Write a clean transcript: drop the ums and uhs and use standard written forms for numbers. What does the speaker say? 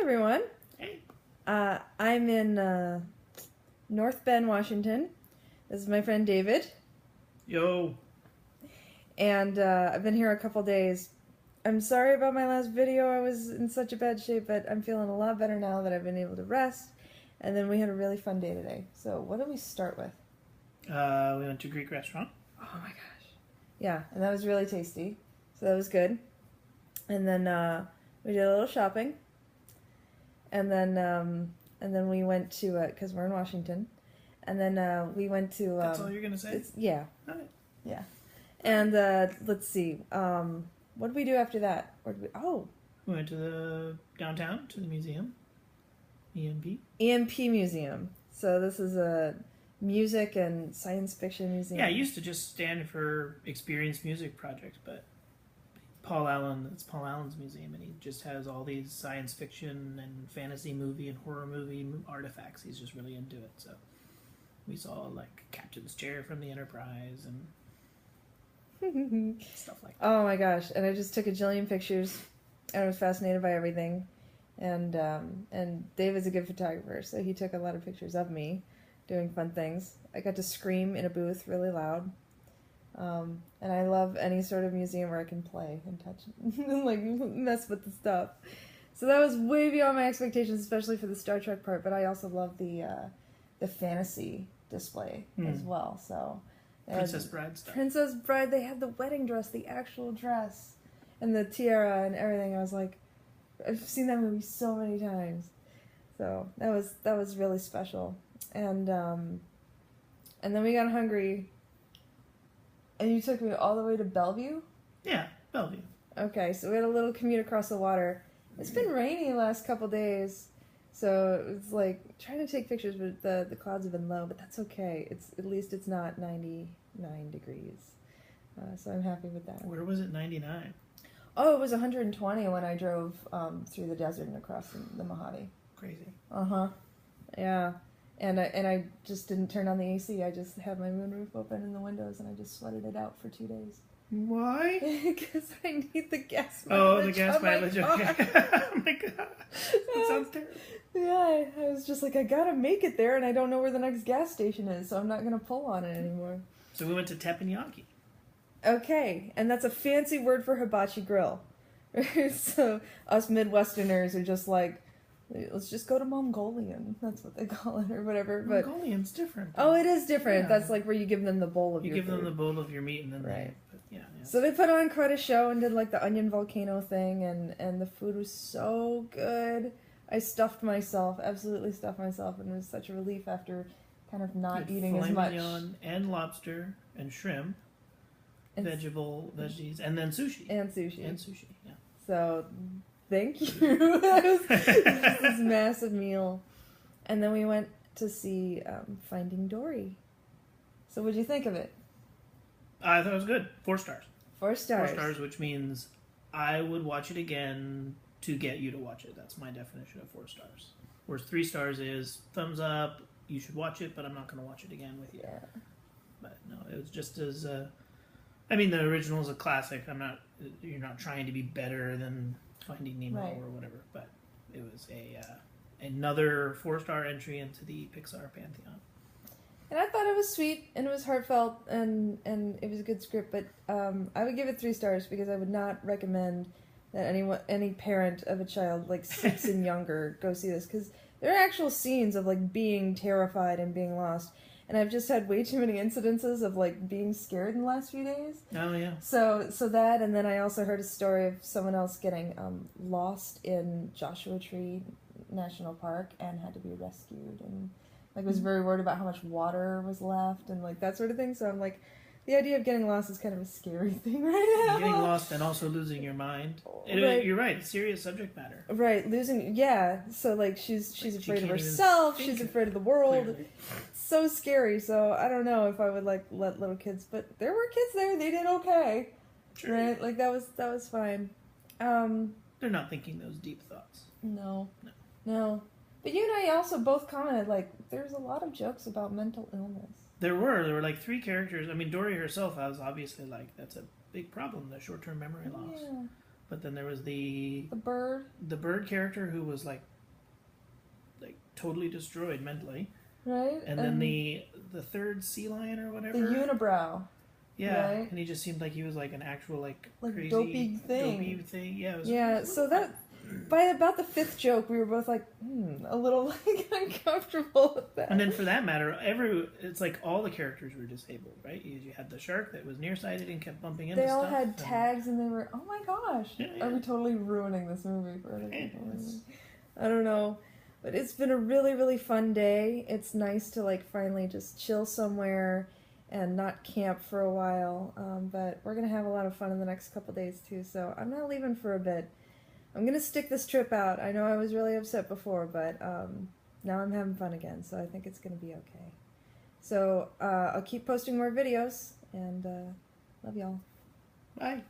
everyone. Hey. I'm in North Bend, Washington. This is my friend David. Yo. And I've been here a couple days. I'm sorry about my last video. I was in such a bad shape, but I'm feeling a lot better now that I've been able to rest. And then we had a really fun day today. So what did we start with? We went to a Greek restaurant. Oh my gosh. Yeah, and that was really tasty. So that was good. And then we did a little shopping. And then we went to, because we're in Washington. And then we went to... That's all you're going to say? Yeah. All right. Yeah. And let's see. What did we do after that? We went to the downtown, to the museum. EMP. EMP Museum. So this is a music and science fiction museum. Yeah, it used to just stand for experienced music projects, but it's Paul Allen's museum, and he just has all these science fiction and fantasy movie and horror movie artifacts. He's just really into it. So we saw like Captain's Chair from the Enterprise and stuff like that. Oh my gosh! And I just took a jillion pictures, and I was fascinated by everything. And David's a good photographer, so he took a lot of pictures of me doing fun things. I got to scream in a booth really loud. And I love any sort of museum where I can play and touch and like mess with the stuff. So that was way beyond my expectations, especially for the Star Trek part. But I also love the fantasy display as well. So Princess Bride stuff. Princess Bride. They had the wedding dress, the actual dress, and the tiara and everything. I was like, I've seen that movie so many times. So that was really special. And then we got hungry. And you took me all the way to Bellevue? Yeah, Bellevue. Okay, so we had a little commute across the water. It's been rainy the last couple days, so it's like trying to take pictures, but the clouds have been low, but that's okay. At least it's not 99 degrees, so I'm happy with that. Where was it, 99? Oh, it was 120 when I drove through the desert and across the Mojave. Crazy. Uh-huh. Yeah. And I just didn't turn on the AC. I just had my moonroof open in the windows, and I just sweated it out for 2 days. Why? Because I need the gas mileage. Oh, the gas mileage. Okay. Oh my god. That sounds terrible. Yeah, I was just like, I gotta make it there, and I don't know where the next gas station is, so I'm not gonna pull on it anymore. So we went to Teppanyaki. Okay, and that's a fancy word for hibachi grill. So us Midwesterners are just like, let's just go to Mongolian. That's what they call it, or whatever. But Mongolian's different. Oh, it is different. Yeah. That's like where you give them the bowl of you your give them food. the bowl of your meat, and then right. Yeah. So they put on quite a show and did like the onion volcano thing, and the food was so good. I stuffed myself, absolutely stuffed myself, and it was such a relief after kind of not eating as much. Mignon and lobster and shrimp, veggies, and then sushi. And sushi. Yeah. So, thank you. That was just this massive meal. And then we went to see Finding Dory. So what'd you think of it? I thought it was good. 4 stars. 4 stars. 4 stars, which means I would watch it again to get you to watch it. That's my definition of 4 stars. Whereas 3 stars is thumbs up, you should watch it, but I'm not going to watch it again with you. Yeah. But no, it was just as... I mean, the original is a classic. You're not trying to be better than Finding Nemo or whatever, but it was another 4-star entry into the Pixar pantheon. And I thought it was sweet, and it was heartfelt, and it was a good script, but I would give it 3 stars because I would not recommend that any parent of a child like 6 and younger go see this, because there are actual scenes of like being terrified and being lost. And I've just had way too many incidences of like being scared in the last few days. Oh yeah. So that, and then I also heard a story of someone else getting lost in Joshua Tree National Park and had to be rescued, and like was very worried about how much water was left and like that sort of thing. So I'm like, the idea of getting lost is kind of a scary thing right now. Getting lost and also losing your mind. Right. You're right. It's serious subject matter. Right, losing. Yeah. So like she's afraid of herself. She's afraid of the world. Clearly. It's so scary. So I don't know if I would like let little kids, but there were kids there. They did okay. Sure. Right. Like that was fine. They're not thinking those deep thoughts. No. But you and I also both commented like there's a lot of jokes about mental illness. There were like 3 characters. I mean, Dory herself, I was obviously like, that's a big problem, the short-term memory loss. Yeah. But then there was the bird character who was like totally destroyed mentally. Right? And then the third sea lion or whatever. The unibrow. Yeah, right? and he just seemed like he was like an actual like crazy dopey thing. Yeah, it was, Yeah, so that by about the fifth joke, we were both like, a little like uncomfortable with that. And then for that matter, it's like all the characters were disabled, right? You had the shark that was nearsighted and kept bumping into they stuff. all had tags, and they were, oh my gosh, Yeah. are we totally ruining this movie for other people? Yes. I don't know, but it's been a really, really fun day. It's nice to like finally just chill somewhere and not camp for a while. But we're gonna have a lot of fun in the next couple days too. So I'm not leaving for a bit. I'm gonna stick this trip out. I know I was really upset before, but now I'm having fun again. So I think it's gonna be okay. So I'll keep posting more videos, and love y'all. Bye.